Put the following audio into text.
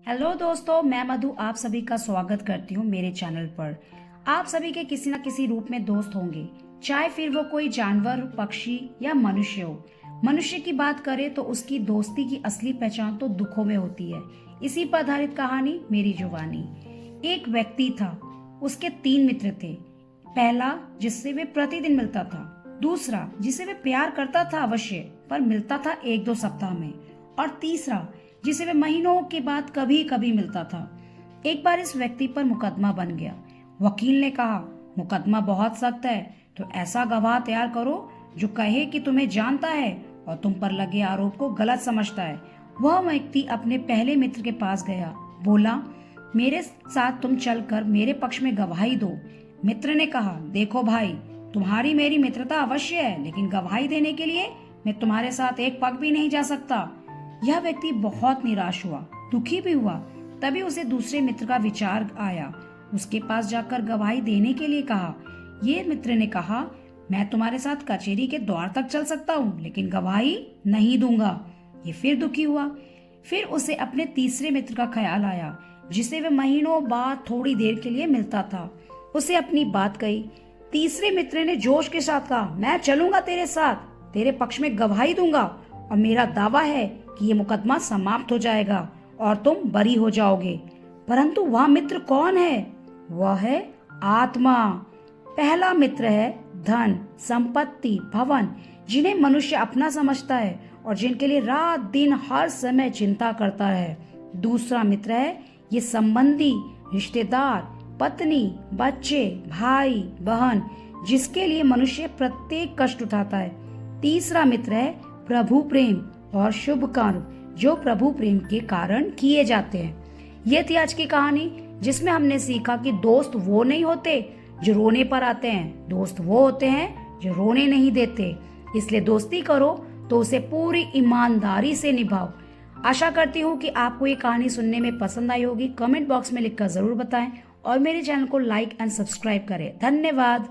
Hello दोस्तों, मैं मधु आप सभी का स्वागत करती हूँ मेरे चैनल पर। आप सभी के किसी न किसी रूप में दोस्त होंगे, चाहे फिर वो कोई जानवर, पक्षी या मनुष्य हो। मनुष्य की बात करें तो उसकी दोस्ती की असली पहचान तो दुखों में होती है। इसी पर आधारित कहानी मेरी जुबानी। एक व्यक्ति था, उसके 3 मित्र थे। पहला, जिससे वे प्रतिदिन मिलता था। दूसरा, जिसे वे प्यार करता था अवश्य, पर मिलता था 1-2 सप्ताह में। और तीसरा, जिसे वे महीनों के बाद कभी कभी मिलता था। एक बार इस व्यक्ति पर मुकदमा बन गया। वकील ने कहा, मुकदमा बहुत सख्त है, तो ऐसा गवाह तैयार करो जो कहे कि तुम्हें जानता है और तुम पर लगे आरोप को गलत समझता है। वह व्यक्ति अपने पहले मित्र के पास गया, बोला, मेरे साथ तुम चलकर मेरे पक्ष में गवाही दो। मित्र ने कहा, देखो भाई, तुम्हारी मेरी मित्रता अवश्य है, लेकिन गवाही देने के लिए मैं तुम्हारे साथ एक पग भी नहीं जा सकता। यह व्यक्ति बहुत निराश हुआ, दुखी भी हुआ। तभी उसे दूसरे मित्र का विचार आया। उसके पास जाकर गवाही देने के लिए कहा। ये मित्र ने कहा, मैं तुम्हारे साथ कचहरी के द्वार तक चल सकता हूँ, लेकिन गवाही नहीं दूंगा। ये फिर दुखी हुआ। फिर उसे अपने तीसरे मित्र का ख्याल आया, जिसे वह महीनों बाद थोड़ी देर के लिए मिलता था। उसे अपनी बात कही। तीसरे मित्र ने जोश के साथ कहा, मैं चलूंगा तेरे साथ, तेरे पक्ष में गवाही दूंगा, और मेरा दावा है कि ये मुकदमा समाप्त हो जाएगा और तुम बरी हो जाओगे। परंतु वह मित्र कौन है? वह है आत्मा। पहला मित्र है धन, संपत्ति, भवन, जिन्हें मनुष्य अपना समझता है और जिनके लिए रात दिन हर समय चिंता करता है। दूसरा मित्र है ये संबंधी, रिश्तेदार, पत्नी, बच्चे, भाई, बहन, जिसके लिए मनुष्य प्रत्येक कष्ट उठाता है। तीसरा मित्र है प्रभु प्रेम और शुभ कर्म, जो प्रभु प्रेम के कारण किए जाते हैं। ये थी आज की कहानी, जिसमें हमने सीखा कि दोस्त वो नहीं होते जो रोने पर आते हैं, दोस्त वो होते हैं जो रोने नहीं देते। इसलिए दोस्ती करो तो उसे पूरी ईमानदारी से निभाओ। आशा करती हूँ कि आपको ये कहानी सुनने में पसंद आई होगी। कमेंट बॉक्स में लिखकर जरूर बताएं और मेरे चैनल को लाइक एंड सब्सक्राइब करें। धन्यवाद।